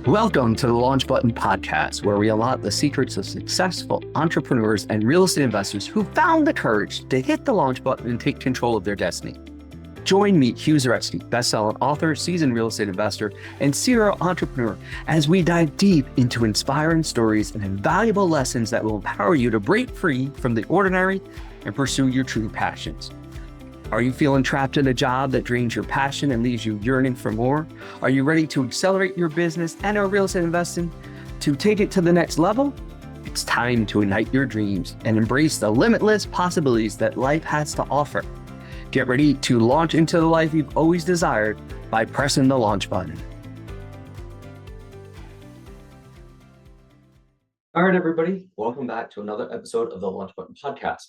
Welcome to the Launch Button Podcast, where we unlock the secrets of successful entrepreneurs and real estate investors who found the courage to hit the launch button and take control of their destiny. Join me, Hugh Zaretsky, best-selling author, seasoned real estate investor, and serial entrepreneur, as we dive deep into inspiring stories and invaluable lessons that will empower you to break free from the ordinary and pursue your true passions. Are you feeling trapped in a job that drains your passion and leaves you yearning for more? Are you ready to accelerate your business and or real estate investing to take it to the next level? It's time to ignite your dreams and embrace the limitless possibilities that life has to offer. Get ready to launch into the life you've always desired by pressing the launch button. All right, everybody, welcome back to another episode of the Launch Button Podcast.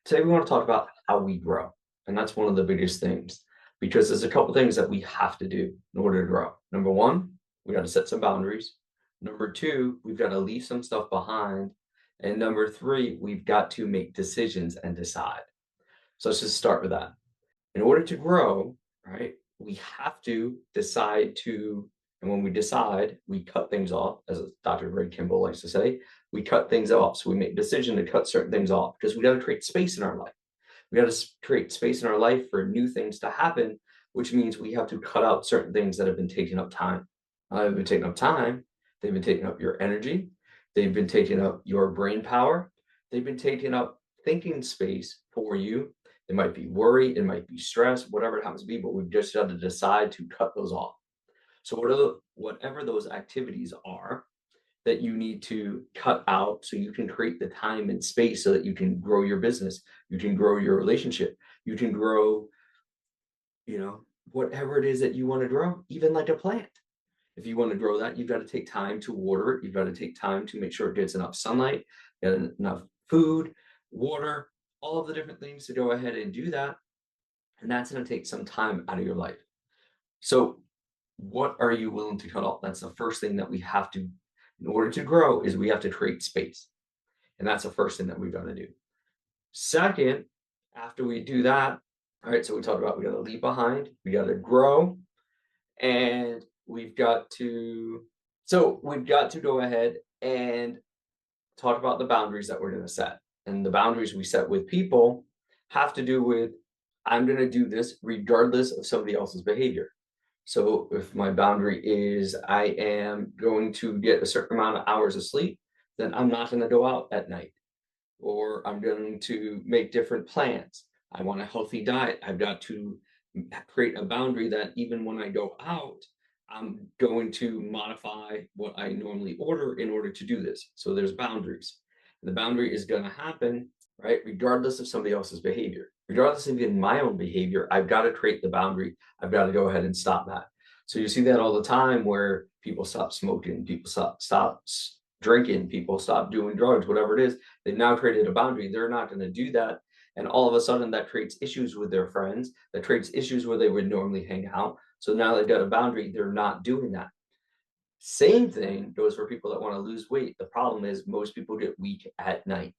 Today, we want to talk about how we grow. And that's one of the biggest things, because there's a couple things that we have to do in order to grow. Number one, we got to set some boundaries. Number two, we've got to leave some stuff behind. And number three, we've got to make decisions and decide. So let's just start with that. In order to grow, right, we have to decide to, and when we decide, we cut things off, as Dr. Greg Kimball likes to say, we cut things off. So we make a decision to cut certain things off because we got to create space in our life. We got to create space in our life for new things to happen, which means we have to cut out certain things that have been taking up time. They've been taking up time. They've been taking up your energy. They've been taking up your brain power. They've been taking up thinking space for you. It might be worry. It might be stress, whatever it happens to be, but we've just got to decide to cut those off. So whatever those activities are that you need to cut out so you can create the time and space so that you can grow your business, you can grow your relationship, you can grow, whatever it is that you want to grow, even like a plant. If you want to grow that, you've got to take time to water it. You've got to take time to make sure it gets enough sunlight, get enough food, water, all of the different things to go ahead and do that. And that's going to take some time out of your life. So what are you willing to cut off? That's the first thing that we have to, in order to grow, is we have to create space. And that's the first thing that we've got to do. Second, after we do that, all right, so we talked about we got to leave behind, we got to grow, and we've got to go ahead and talk about the boundaries that we're going to set. And the boundaries we set with people have to do with, I'm going to do this regardless of somebody else's behavior. So if my boundary is I am going to get a certain amount of hours of sleep, then I'm not going to go out at night. Or I'm going to make different plans. I want a healthy diet. I've got to create a boundary that even when I go out, I'm going to modify what I normally order in order to do this. So there's boundaries. The boundary is going to happen, right, regardless of somebody else's behavior. Regardless of even my own behavior, I've got to create the boundary. I've got to go ahead and stop that. So you see that all the time where people stop smoking, people stop drinking, people stop doing drugs, whatever it is. They've now created a boundary. They're not going to do that. And all of a sudden that creates issues with their friends. That creates issues where they would normally hang out. So now they've got a boundary. They're not doing that. Same thing goes for people that want to lose weight. The problem is most people get weak at night.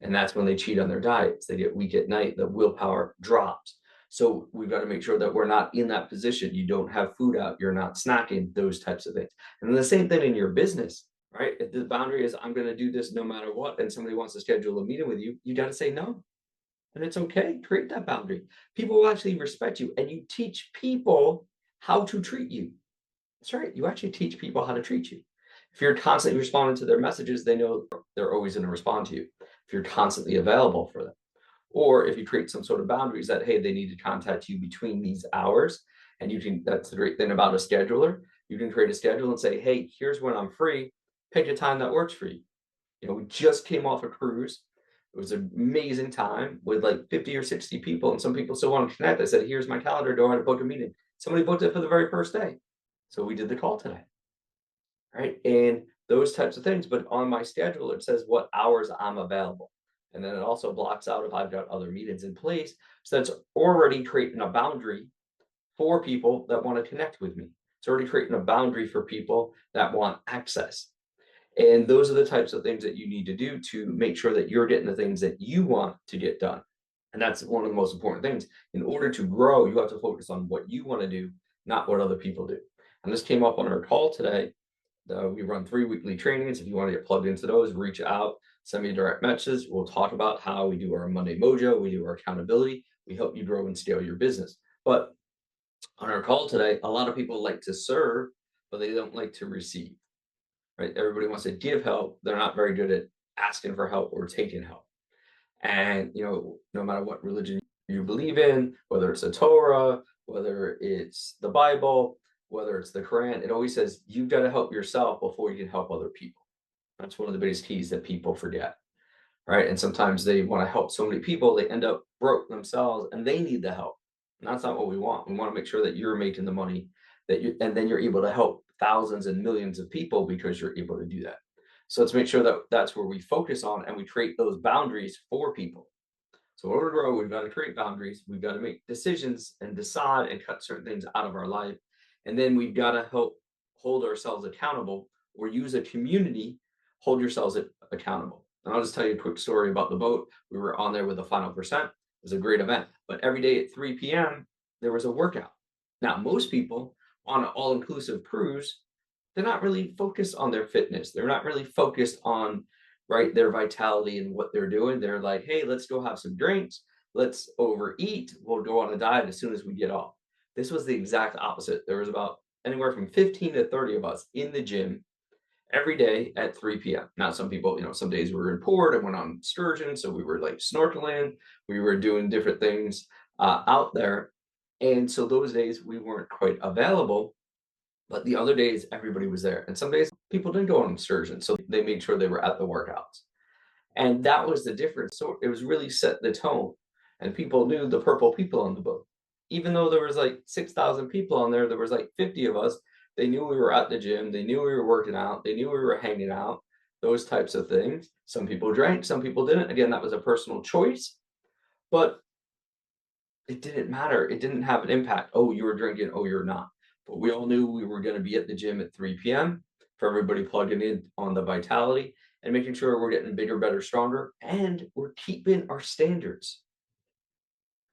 And that's when they cheat on their diets. They get weak at night. The willpower drops. So we've got to make sure that we're not in that position. You don't have food out. You're not snacking, those types of things. And then the same thing in your business, right? If the boundary is I'm going to do this no matter what, and somebody wants to schedule a meeting with you, you got to say no. And it's okay. Create that boundary. People will actually respect you, and you teach people how to treat you. That's right. You actually teach people how to treat you. If you're constantly responding to their messages, they know they're always going to respond to you. If you're constantly available for them, or if you create some sort of boundaries that, hey, they need to contact you between these hours, and you can, that's the great thing about a scheduler. You can create a schedule and say, hey, here's when I'm free. Pick a time that works for you. We just came off a cruise. It was an amazing time with like 50 or 60 people, and some people still want to connect. I said, here's my calendar. Go ahead and book a meeting. Somebody booked it for the very first day. So we did the call today. Right. And those types of things. But on my schedule, it says what hours I'm available. And then it also blocks out if I've got other meetings in place. So that's already creating a boundary for people that want to connect with me. It's already creating a boundary for people that want access. And those are the types of things that you need to do to make sure that you're getting the things that you want to get done. And that's one of the most important things. In order to grow, you have to focus on what you want to do, not what other people do. And this came up on our call today. We run 3 weekly trainings. If you want to get plugged into those, reach out, send me a direct message. We'll talk about how we do our Monday Mojo, we do our accountability, we help you grow and scale your business. But on our call today, a lot of people like to serve, but they don't like to receive, right? Everybody wants to give help. They're not very good at asking for help or taking help. And, no matter what religion you believe in, whether it's the Torah, whether it's the Bible, whether it's the Quran, it always says you've got to help yourself before you can help other people. That's one of the biggest keys that people forget, right? And sometimes they want to help so many people, they end up broke themselves and they need the help. And that's not what we want. We want to make sure that you're making the money and then you're able to help thousands and millions of people because you're able to do that. So let's make sure that that's where we focus on and we create those boundaries for people. So in order to grow, we've got to create boundaries. We've got to make decisions and decide and cut certain things out of our life. And then we've got to help hold ourselves accountable or use a community, hold yourselves accountable. And I'll just tell you a quick story about the boat. We were on there with the final percent. It was a great event. But every day at 3 p.m., there was a workout. Now, most people on an all-inclusive cruise, they're not really focused on their fitness. They're not really focused on right their vitality and what they're doing. They're like, hey, let's go have some drinks. Let's overeat. We'll go on a diet as soon as we get off. This was the exact opposite. There was about anywhere from 15 to 30 of us in the gym every day at 3 p.m. Now, some people, some days we were in port and went on excursion. So we were like snorkeling, we were doing different things out there. And so those days we weren't quite available. But the other days, everybody was there. And some days people didn't go on excursion. So they made sure they were at the workouts. And that was the difference. So it was really set the tone. And people knew the purple people on the boat. Even though there was like 6,000 people on there, there was like 50 of us. They knew we were at the gym. They knew we were working out. They knew we were hanging out, those types of things. Some people drank, some people didn't. Again, that was a personal choice. But it didn't matter. It didn't have an impact. Oh, you were drinking. Oh, you're not. But we all knew we were going to be at the gym at 3 p.m. for everybody plugging in on the vitality and making sure we're getting bigger, better, stronger, and we're keeping our standards,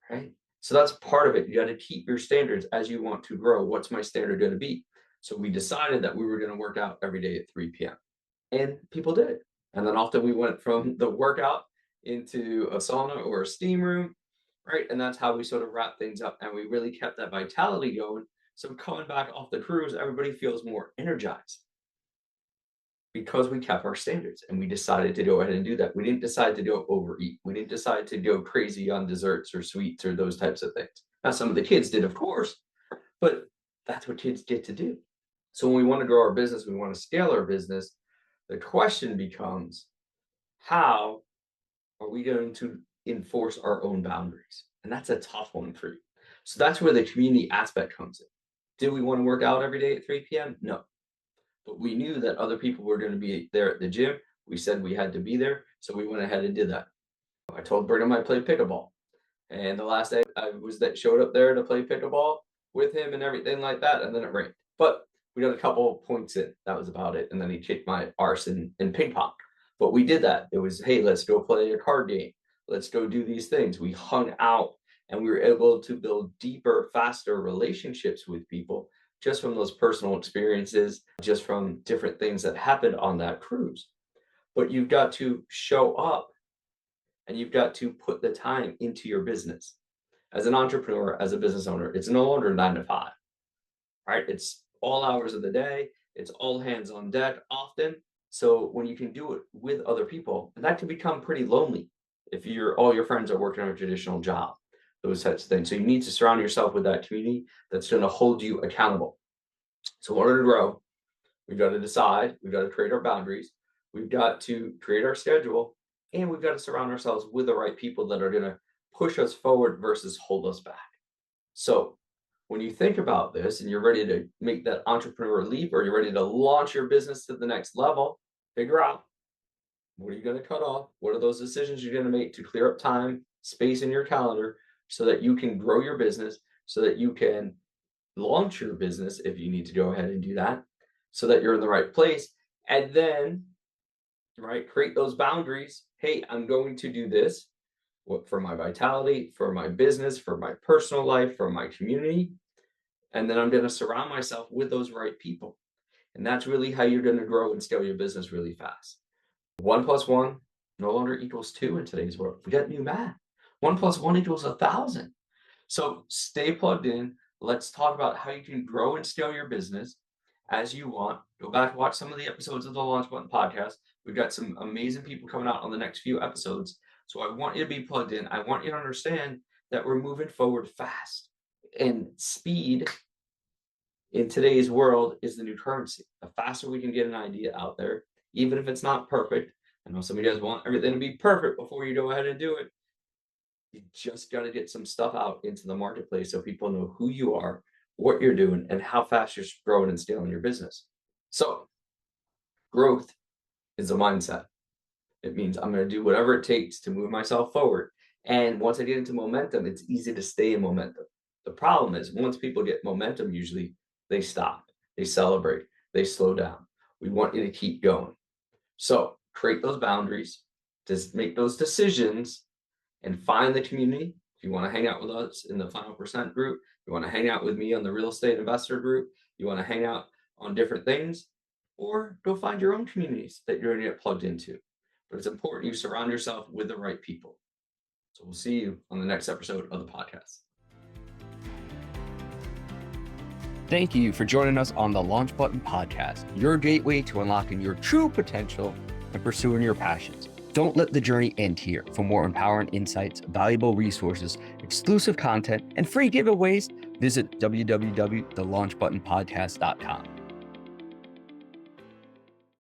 right? So that's part of it. You got to keep your standards as you want to grow. What's my standard going to be? So we decided that we were going to work out every day at 3 p.m. And people did it. And then often we went from the workout into a sauna or a steam room, right? And that's how we sort of wrap things up. And we really kept that vitality going. So coming back off the cruise, everybody feels more energized because we kept our standards and we decided to go ahead and do that. We didn't decide to go overeat. We didn't decide to go crazy on desserts or sweets or those types of things. Now, some of the kids did, of course, but that's what kids get to do. So when we want to grow our business, we want to scale our business, the question becomes, how are we going to enforce our own boundaries? And that's a tough one for you. So that's where the community aspect comes in. Did we want to work out every day at 3 p.m.? No. But we knew that other people were going to be there at the gym. We said we had to be there. So we went ahead and did that. I told Brigham I played pickleball. And the last day I showed up there to play pickleball with him and everything like that. And then it rained. But we got a couple of points in. That was about it. And then he kicked my arse in ping pong. But we did that. It was, hey, let's go play a card game. Let's go do these things. We hung out and we were able to build deeper, faster relationships with people just from those personal experiences, just from different things that happened on that cruise. But you've got to show up and you've got to put the time into your business. As an entrepreneur, as a business owner, it's no longer 9 to 5, right? It's all hours of the day. It's all hands on deck often. So when you can do it with other people, and that can become pretty lonely if all your friends are working on a traditional job, those types of things. So you need to surround yourself with that community that's going to hold you accountable. So in order to grow, we've got to decide, we've got to create our boundaries, we've got to create our schedule, and we've got to surround ourselves with the right people that are going to push us forward versus hold us back. So when you think about this and you're ready to make that entrepreneur leap or you're ready to launch your business to the next level, figure out what are you going to cut off? What are those decisions you're going to make to clear up time, space in your calendar so that you can grow your business, so that you can launch your business if you need to go ahead and do that, so that you're in the right place. And then, right, create those boundaries. Hey, I'm going to do this for my vitality, for my business, for my personal life, for my community. And then I'm going to surround myself with those right people. And that's really how you're going to grow and scale your business really fast. 1 + 1 no longer equals 2 in today's world. We got new math. 1 + 1 equals 1,000. So stay plugged in. Let's talk about how you can grow and scale your business as you want. Go back and watch some of the episodes of the Launch Button podcast. We've got some amazing people coming out on the next few episodes. So I want you to be plugged in. I want you to understand that we're moving forward fast, and speed in today's world is the new currency. The faster we can get an idea out there, even if it's not perfect. I know some of you guys want everything to be perfect before you go ahead and do it. You just got to get some stuff out into the marketplace so people know who you are, what you're doing, and how fast you're growing and scaling your business. So, growth is a mindset. It means I'm going to do whatever it takes to move myself forward. And once I get into momentum, it's easy to stay in momentum. The problem is, once people get momentum, usually they stop, they celebrate, they slow down. We want you to keep going. So, create those boundaries, just make those decisions, and find the community. If you want to hang out with us in the Final Percent group, you want to hang out with me on the Real Estate Investor group, you want to hang out on different things, or go find your own communities that you're going to get plugged into. But it's important you surround yourself with the right people. So we'll see you on the next episode of the podcast. Thank you for joining us on the Launch Button podcast, your gateway to unlocking your true potential and pursuing your passions. Don't let the journey end here. For more empowering insights, valuable resources, exclusive content, and free giveaways, visit www.thelaunchbuttonpodcast.com.